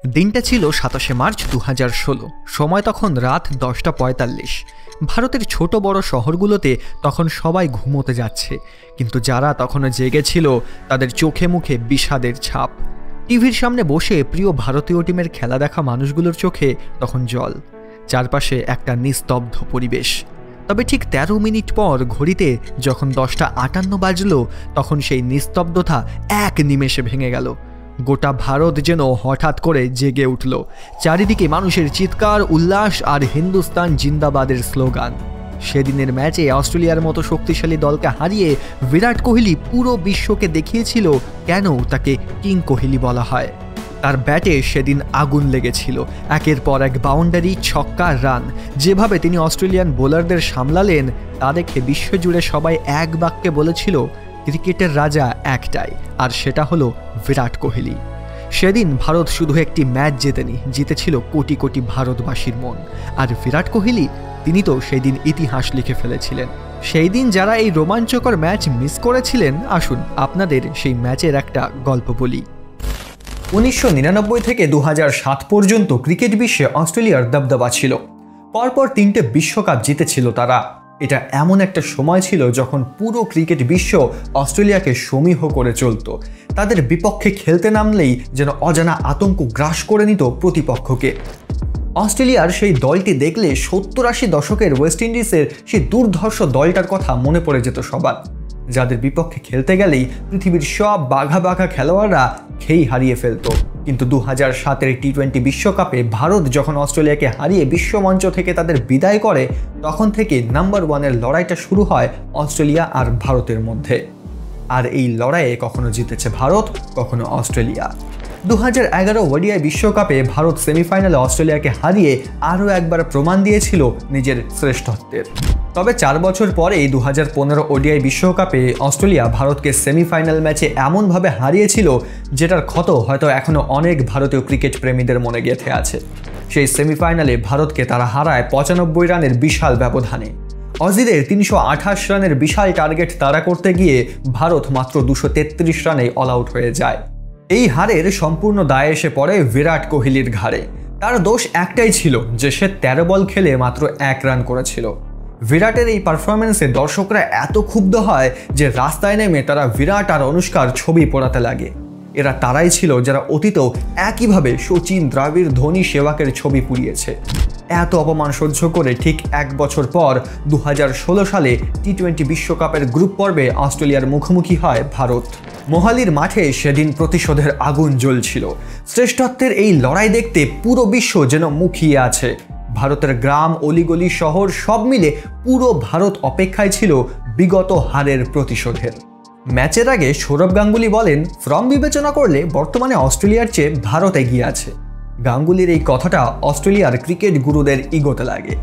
দিনটা ছিল ২৭শে মার্চ ২০১৬। সময় তখন রাত ১০টা ৪৫। ভারতের ছোট বড় শহরগুলোতে তখন সবাই ঘুমোতে যাচ্ছে, কিন্তু যারা তখনও জেগেছিল তাদের চোখে মুখে বিষাদের ছাপ। টিভির সামনে বসে প্রিয় ভারতীয় টিমের খেলা দেখা মানুষগুলোর চোখে তখন জল। চারপাশে একটা নিস্তব্ধ পরিবেশ। তবে ঠিক ১৩ মিনিট পর ঘড়িতে যখন ১০টা ৫৮ বাজল, তখন সেই নিস্তব্ধতা এক নিমেষে ভেঙে গেল। গোটা ভারত যেন হঠাৎ করে জেগে উঠল। চারিদিকে মানুষের চিৎকার, উল্লাস আর হিন্দুস্তান জিন্দাবাদের স্লোগান। সেদিনের ম্যাচে অস্ট্রেলিয়ার মতো শক্তিশালী দলকে হারিয়ে বিরাট কোহলি পুরো বিশ্বকে দেখিয়েছিল কেন তাকে কিং কোহলি বলা হয়। তার ব্যাটে সেদিন আগুন লেগেছিল। একের পর এক বাউন্ডারি, ছক্কা, রান। যেভাবে তিনি অস্ট্রেলিয়ান বোলারদের সামলালেন তা দেখে বিশ্বজুড়ে সবাই এক বাক্যে বলেছিল, ক্রিকেটের রাজা একটাই, আর সেটা হলো বিরাট কোহলি। সেদিন ভারত শুধু একটি ম্যাচ জেতেনি, জিতেছিল কোটি কোটি ভারতবাসীর মন। আর বিরাট কোহলি, তিনি তো সেই দিন ইতিহাস লিখে ফেলেছিলেন। সেই দিন যারা এই রোমাঞ্চকর ম্যাচ মিস করেছিলেন, আসুন আপনাদের সেই ম্যাচের একটা গল্প বলি। ১৯৯৯ থেকে ২০০৭ পর্যন্ত ক্রিকেট বিশ্বে অস্ট্রেলিয়ার দবদবা ছিল। পরপর ৩টে বিশ্বকাপ জিতেছিল তারা। এটা এমন একটা সময় ছিল যখন পুরো ক্রিকেট বিশ্ব অস্ট্রেলিয়াকে সমীহ করে চলত। তাদের বিপক্ষে খেলতে নামলেই যেন অজানা আতঙ্ক গ্রাস করে নিত প্রতিপক্ষকে। অস্ট্রেলিয়ার সেই দলটি দেখলে ৭০-৮০ দশকের ওয়েস্ট ইন্ডিজের সেই দুর্ধর্ষ দলটার কথা মনে পড়ে যেত সবার, যাদের বিপক্ষে খেলতে গেলেই পৃথিবীর সব বাঘা বাঘা খেলোয়াড়রা খেই হারিয়ে ফেলত। কিন্তু ২০০৭-এর টি-20 বিশ্বকাপে ভারত যখন অস্ট্রেলিয়াকে হারিয়ে বিশ্বমঞ্চ থেকে তাদের বিদায় করে, তখন থেকে নাম্বার 1-এর লড়াইটা শুরু হয় অস্ট্রেলিয়া আর ভারতের মধ্যে। আর এই লড়াইয়ে কখনো জিতেছে ভারত, কখনো অস্ট্রেলিয়া। ২০১১ ওডিআই বিশ্বকাপে ভারত সেমিফাইনালে অস্ট্রেলিয়াকে হারিয়ে আরও একবার প্রমাণ দিয়েছিল নিজের শ্রেষ্ঠত্বের। তবে ৪ বছর পরেই ২০১৫ ওডিআই বিশ্বকাপে অস্ট্রেলিয়া ভারতকে সেমিফাইনাল ম্যাচে এমনভাবে হারিয়েছিল, যেটার ক্ষত হয়তো এখনও অনেক ভারতীয় ক্রিকেট প্রেমীদের মনে গেঁথে আছে। সেই সেমিফাইনালে ভারতকে তারা হারায় ৯৫ রানের বিশাল ব্যবধানে। অজিদের ৩২৮ রানের বিশাল টার্গেট তাড়া করতে গিয়ে ভারত মাত্র ২৩৩ রানেই অল আউট হয়ে যায়। এই হারের সম্পূর্ণ দায় এসে পড়ে বিরাট কোহলির ঘাড়ে। তার দোষ একটাই ছিল যে সে ১৩ বল খেলে মাত্র ১ রান করেছিল। বিরাটের এই পারফরমেন্সে দর্শকরা এত ক্ষুব্ধ হয় যে রাস্তায় নেমে তারা বিরাট আর অনুষ্কার ছবি পোড়াতে লাগে। এরা তারাই ছিল যারা অতীতেও একইভাবে সচিন, দ্রাবিড়, ধোনি, সেহবাগের ছবি পুড়িয়েছে। এত অপমান সহ্য করে ঠিক ১ বছর পর ২০১৬ সালে টি-20 বিশ্বকাপের গ্রুপ পর্বে অস্ট্রেলিয়ার মুখোমুখি হয় ভারত। মোহালির মাঠে সেদিন প্রতিশোধের আগুন জ্বলছিল। শ্রেষ্ঠত্বের এই লড়াই দেখতে পুরো বিশ্ব যেন মুখিয়ে আছে। ভারতের গ্রাম, অলিগলি, শহর সব মিলে পুরো ভারত অপেক্ষায় ছিল বিগত হারের প্রতিশোধের। ম্যাচের আগে সৌরভ গাঙ্গুলি বলেন, ফর্ম বিবেচনা করলে বর্তমানে অস্ট্রেলিয়ার চেয়ে ভারত এগিয়ে আছে। গাঙ্গুলির এই কথাটা অস্ট্রেলিয়ার ক্রিকেট গুরুদের ইগোতে লাগে।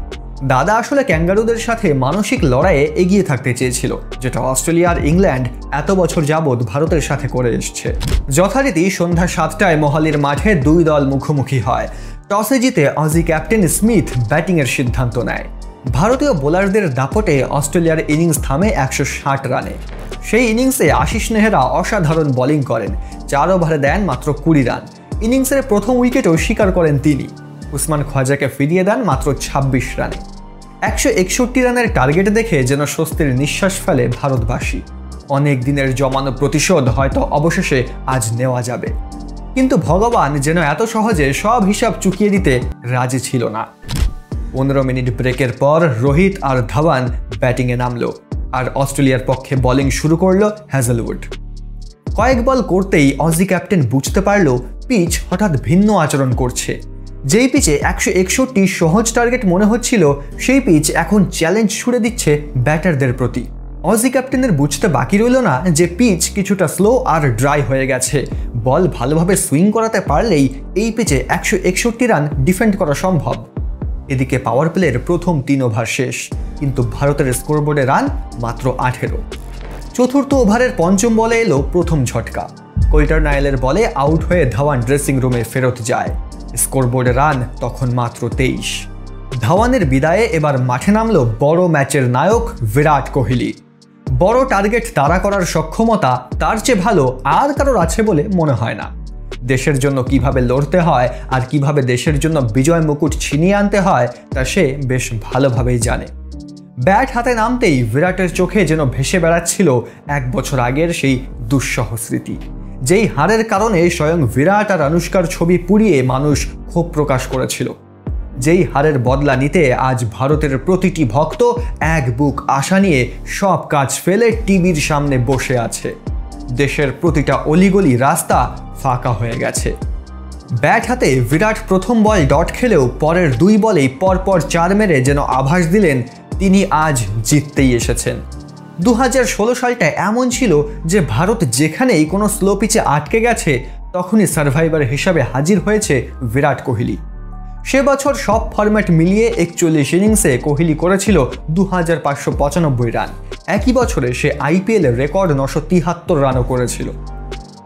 দাদা আসলে ক্যাঙ্গারুদের সাথে মানসিক লড়াইয়ে এগিয়ে থাকতে চেয়েছিল, যেটা অস্ট্রেলিয়া আর ইংল্যান্ড এত বছর যাবৎ ভারতের সাথে করে এসছে। যথারীতি সন্ধ্যা ৭টায় মোহালির মাঠে দুই দল মুখোমুখি হয়। টসে জিতে অজি ক্যাপ্টেন স্মিথ ব্যাটিংয়ের সিদ্ধান্ত নেয়। ভারতীয় বোলারদের দাপটে অস্ট্রেলিয়ার ইনিংস থামে ১৬০ রানে। সেই ইনিংসে আশিস নেহরা অসাধারণ বোলিং করেন। ৪ ওভারে দেন মাত্র ২০ রান। ইনিংসের প্রথম উইকেটও শিকার করেন তিনি। উসমান খোয়াজাকে ফিরিয়ে দেন মাত্র ২৬ রানে। ১৬১ রানের টার্গেট দেখে যেন স্বস্তির নিঃশ্বাস ফেলে ভারতবাসী। অনেক দিনের জমানো প্রতিশোধ হয়তো অবশেষে আজ নেওয়া যাবে। কিন্তু ভগবান যেন এত সহজে সব হিসাব চুকিয়ে দিতে রাজি ছিল না। ১৫ মিনিট ব্রেকের পর রোহিত আর ধাওয়ান ব্যাটিংয়ে নামলো, আর অস্ট্রেলিয়ার পক্ষে বোলিং শুরু করলো হ্যাজেলউড। কয়েক বল করতেই অজি ক্যাপ্টেন বুঝতে পারল পিচ হঠাৎ ভিন্ন আচরণ করছে। যেই পিচে ১৬১ সহজ টার্গেট মনে হচ্ছিল, সেই পিচ এখন চ্যালেঞ্জ ছুড়ে দিচ্ছে ব্যাটারদের প্রতি। অজি ক্যাপ্টেনের বুঝতে বাকি রইল না যে পিচ কিছুটা স্লো আর ড্রাই হয়ে গেছে। বল ভালোভাবে সুইং করাতে পারলেই এই পিচে ১৬১ রান ডিফেন্ড করা সম্ভব। এদিকে পাওয়ার প্লের প্রথম ৩ ওভার শেষ, কিন্তু ভারতের স্কোরবোর্ডে রান মাত্র ১৮। চতুর্থ ওভারের পঞ্চম বলে এলো প্রথম ঝটকা। কোল্টার নাইলের বলে আউট হয়ে ধাওয়ান ড্রেসিং রুমে ফেরত যায়। স্কোরবোর্ডে রান তখন মাত্র ২৩। ধাওয়ানের বিদায়ে এবার মাঠে নামলো বড় ম্যাচের নায়ক বিরাট কোহলি। বড় টার্গেট তাড়া করার সক্ষমতা তার চেয়ে ভালো আর কারোর আছে বলে মনে হয় না। দেশের জন্য কিভাবে লড়তে হয় আর কিভাবে দেশের জন্য বিজয় মুকুট ছিনিয়ে আনতে হয় তা সে বেশ ভালোভাবেই জানে। ব্যাট হাতে নামতেই বিরাটের চোখে যেন ভেসে বেড়াচ্ছিল 1 বছর আগের সেই দুঃসহ স্মৃতি, যেই হারের কারণে স্বয়ং বিরাট আর অনুষ্কার ছবি পুড়িয়ে মানুষ ক্ষোভ প্রকাশ করেছিল। যেই হারের বদলা নিতে আজ ভারতের প্রতিটি ভক্ত এক বুক আশা নিয়ে সব কাজ ফেলে টিভির সামনে বসে আছে। দেশের প্রতিটা অলিগলি রাস্তা ফাঁকা হয়ে গেছে। ব্যাট হাতে বিরাট প্রথম বল ডট খেলেও পরের 2 বলেই পরপর 4 মেরে যেন আভাস দিলেন তিনি আজ জিততেই এসেছেন। 2016 সালটা এমন ছিল যে ভারত যেখানেই কোনো স্লো পিচে আটকে গেছে তখনই সার্ভাইভার হিসাবে হাজির হয়েছে বিরাট কোহলি। সে বছর সব ফরম্যাট মিলিয়ে 41 ইনিংসে কোহলি করেছিল 2595 রান। একই বছরে সে আইপিএল রেকর্ড 973 রানও করেছিল।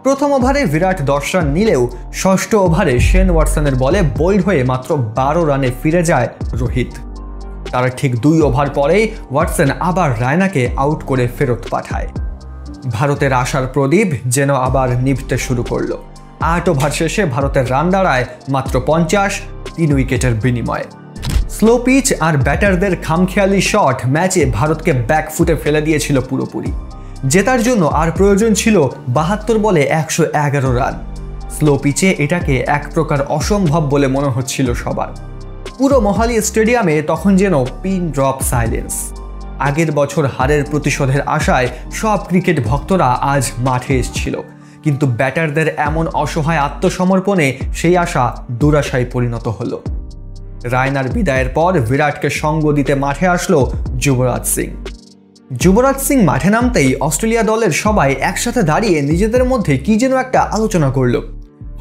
প্রথম ওভারে বিরাট 10 রান নিলেও ষষ্ঠ ওভারে শেন ওয়াটসনের বলে বোল্ড হয়ে মাত্র 12 রানে ফিরে যায় রোহিত। তার ঠিক 2 ওভার পরেই ওয়াটসন আবার রায়নাকে আউট করে ফেরত পাঠায়। ভারতের আশার প্রদীপ যেন আবার নিভতে শুরু করলো। 8 ওভার শেষে ভারতের রান দাঁড়ায় মাত্র 50, 3 উইকেটের বিনিময়ে। স্লো পিচ আর ব্যাটারদের খামখেয়ালি শট ম্যাচে ভারতকে ব্যাকফুটে ফেলে দিয়েছিল পুরোপুরি। জেতার জন্য আর প্রয়োজন ছিল 72 বলে 111 রান। স্লো পিচে এটাকে এক প্রকার অসম্ভব বলে মনে হচ্ছিল সবার। পুরো মোহালি স্টেডিয়ামে তখন যেন পিন ড্রপ সাইলেন্স। আগের বছর হারের প্রতিশোধের আশায় সব ক্রিকেট ভক্তরা আজ মাঠে এসেছিল, কিন্তু ব্যাটারদের এমন অসহায় আত্মসমর্পণে সেই আশা দুরাশায় পরিণত হলো। রায়নার বিদায়ের পর বিরাটকে সঙ্গ দিতে মাঠে আসলো যুবরাজ সিং। যুবরাজ সিং মাঠে নামতেই অস্ট্রেলিয়া দলের সবাই একসাথে দাঁড়িয়ে নিজেদের মধ্যে কি যেন একটা আলোচনা করলো।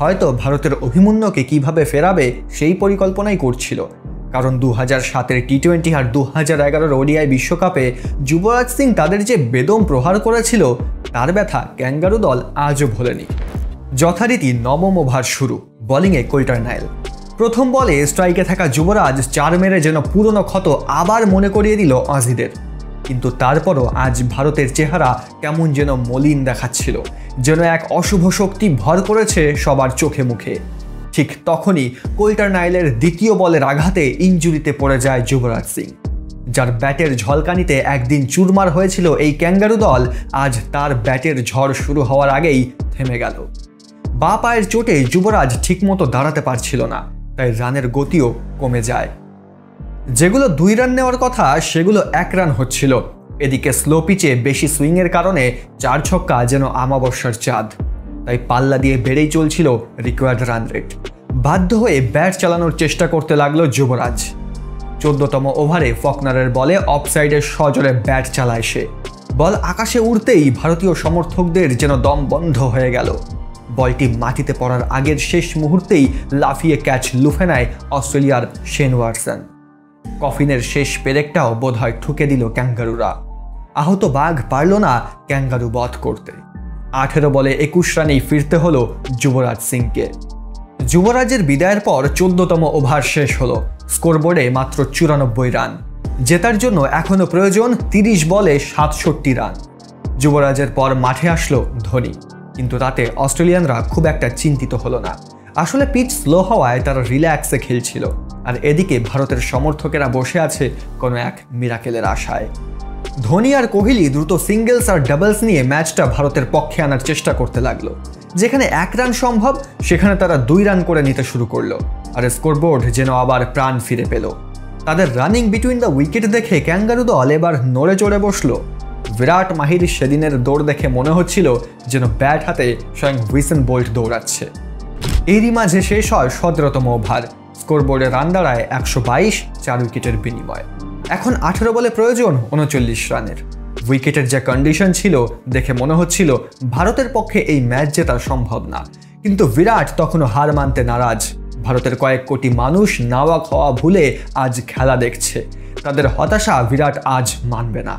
হয়তো ভারতের অভিমন্যুকে কিভাবে ফেরাবে সেই পরিকল্পনাই করছিল, কারণ 2007-এর টি20 আর 2011-এর ওডিআই বিশ্বকাপে যুবরাজ সিং তাদের যে বেদম প্রহার করেছিল তার ব্যথা ক্যাঙ্গারু দল আজও ভোলেনি। যথারীতি 9ম ওভার শুরু, বোলিংয়ে কোল্টার নাইল। প্রথম বলে স্ট্রাইকে থাকা যুবরাজ 4 মেরে যেন পুরনো ক্ষত আবার মনে করিয়ে দিল অজিদের। কিন্তু তারপরও আজ ভারতের চেহারা কেমন যেন মলিন দেখাচ্ছিল, যেন এক অশুভ শক্তি ভর করেছে সবার চোখে মুখে। ঠিক তখনই কোল্টার নাইলের দ্বিতীয় বলের আঘাতে ইনজুরিতে পড়ে যায় যুবরাজ সিং। যার ব্যাটের ঝলকানিতে একদিন চুরমার হয়েছিল এই ক্যাঙ্গারু দল, আজ তার ব্যাটের ঝড় শুরু হওয়ার আগেই থেমে গেল। বাঁ পায়ের চোটে যুবরাজ ঠিকমতো দাঁড়াতে পারছিল না, তাই রানের গতিও কমে যায়। যেগুলো 2 রান নেওয়ার কথা সেগুলো 1 রান হচ্ছিল। এদিকে স্লো পিচে বেশি সুইংয়ের কারণে 4 ছক্কা যেন আমাবস্যার চাঁদ, তাই পাল্লা দিয়ে বেড়েই চলছিল রিকোয়ার্ড রান রেট। বাধ্য হয়ে ব্যাট চালানোর চেষ্টা করতে লাগলো যুবরাজ। 14তম ওভারে ফকনারের বলে অফসাইডে সজোরে ব্যাট চালায় সে। বল আকাশে উড়তেই ভারতীয় সমর্থকদের যেন দম বন্ধ হয়ে গেল। বলটি মাটিতে পড়ার আগের শেষ মুহূর্তেই লাফিয়ে ক্যাচ লুফে নেয় অস্ট্রেলিয়ার শেন ওয়াটসন। কফিনের শেষ পেরেকটাও বোধহয় ঠুকে দিল ক্যাঙ্গারুরা। আহত বাঘ পারল না ক্যাঙ্গারু বধ করতে। 18 বলে 21 রানেই ফিরতে হলো যুবরাজ সিংকে। যুবরাজের বিদায়ের পর 14তম ওভার শেষ হলো। স্কোরবোর্ডে মাত্র 94 রান। জেতার জন্য এখনো প্রয়োজন 30 বলে 67 রান। যুবরাজের পর মাঠে আসলো ধোনি, কিন্তু তাতে অস্ট্রেলিয়ানরা খুব একটা চিন্তিত হলো না। আসলে পিচ স্লো হওয়ায় তারা রিল্যাক্সে খেলছিল, আর এদিকে ভারতের সমর্থকেরা বসে আছে কোনো এক মিরাকেলের আশায়। ধোনি আর কোহলি দ্রুত সিঙ্গেলস আর ডাবলস নিয়ে ম্যাচটা ভারতের পক্ষে আনার চেষ্টা করতে লাগলো। যেখানে 1 রান সম্ভব সেখানে তারা 2 রান করে নিতে শুরু করলো, আর স্কোরবোর্ড যেন আবার প্রাণ ফিরে পেল। তাদের রানিং বিটুইন দ্য উইকেট দেখে ক্যাঙ্গারু দল এবার নড়ে চড়ে বসলো। বিরাট মাহির সেদিনের দৌড় দেখে মনে হচ্ছিল যেন ব্যাট হাতে স্বয়ং উইসেন বোল্ট দৌড়াচ্ছে। এরই মাঝে শেষ হয় 17তম ওভার। স্কোরবোর্ডে রান দাঁড়ায় 122, 4 উইকেটের বিনিময়ে। এখন 18 বলে প্রয়োজন 39 রানের। উইকেটের যে কন্ডিশন ছিল দেখে মনে হচ্ছিল ভারতের পক্ষে এই ম্যাচ জেতা সম্ভব না, কিন্তু বিরাট তখনও হার মানতে নারাজ। ভারতের কয়েক কোটি মানুষ নাওয়া খাওয়া ভুলে আজ খেলা দেখছে। তাদের হতাশা বিরাট আজ মানবে না।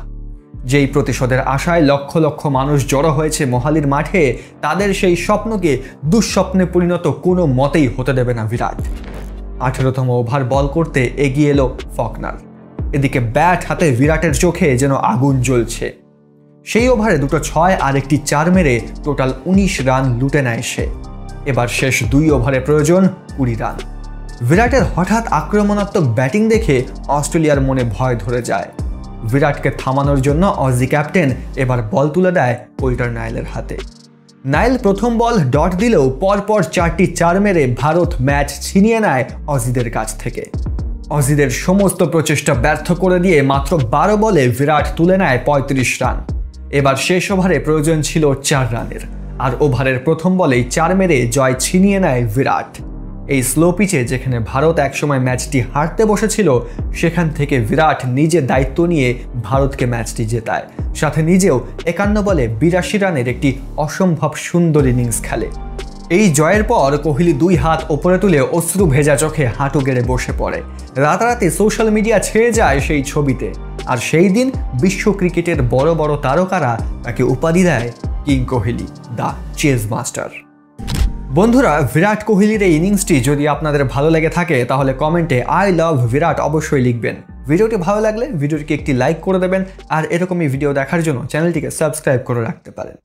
যেই প্রতিশোধের আশায় লক্ষ লক্ষ মানুষ জড়ো হয়েছে মোহালির মাঠে, তাদের সেই স্বপ্নকে দুঃস্বপ্নে পরিণত কোনো মতেই হতে দেবে না বিরাট। 18তম ওভার বল করতে এগিয়ে এলো ফকনার। এদিকে ব্যাট হাতে বিরাটের চোখে যেন আগুন জ্বলছে। সেই ওভারে 2 6 আর 1 4 মেরে টোটাল 19 রান লুটে নেয় সে। এবার শেষ 2 ওভারে প্রয়োজন 20 রান। বিরাটের হঠাৎ আক্রমণাত্মক ব্যাটিং দেখে অস্ট্রেলিয়ার মনে ভয় ধরে যায়। বিরাটকে থামানোর জন্য অজি ক্যাপ্টেন এবার বল তুলে দেয় পোল্টার নাইলের হাতে। নাইল প্রথম বল ডট দিলেও পরপর 4টি 4 মেরে ভারত ম্যাচ ছিনিয়ে নেয় অজিদের কাছ থেকে। অজিদের সমস্ত প্রচেষ্টা ব্যর্থ করে দিয়ে মাত্র 12 বলে বিরাট তুলে নেয় 35 রান। এবার শেষ ওভারে প্রয়োজন ছিল 4 রানের, আর ওভারের প্রথম বলেই 4 মেরে জয় ছিনিয়ে নেয় বিরাট। এই স্লো পিচে যেখানে ভারত একসময় ম্যাচটি হারতে বসেছিল, সেখান থেকে বিরাট নিজে দায়িত্ব নিয়ে ভারতকে ম্যাচটি জেতায়, সাথে নিজেও 51 বলে 82 রানের একটি অসম্ভব সুন্দর ইনিংস খেলে। এই জয়ের পর কোহলি 2 হাত ওপরে তুলে অশ্রু ভেজা চোখে হাঁটু গেড়ে বসে পড়ে। রাতারাতি সোশ্যাল মিডিয়া ছেয়ে যায় সেই ছবিতে, আর সেই দিন বিশ্ব ক্রিকেটের বড় বড় তারকারা তাকে উপাধি দেয় king Kohli, the chase master. বন্ধুরা, বিরাট কোহলির এই ইনিংসটি যদি আপনাদের ভালো লেগে থাকে তাহলে কমেন্টে আই লাভ বিরাট অবশ্যই লিখবেন। ভিডিওটি ভালো লাগলে ভিডিওটিকে একটি লাইক করে দেবেন, আর এরকমই ভিডিও দেখার জন্য চ্যানেলটিকে সাবস্ক্রাইব করে রাখতে পারেন।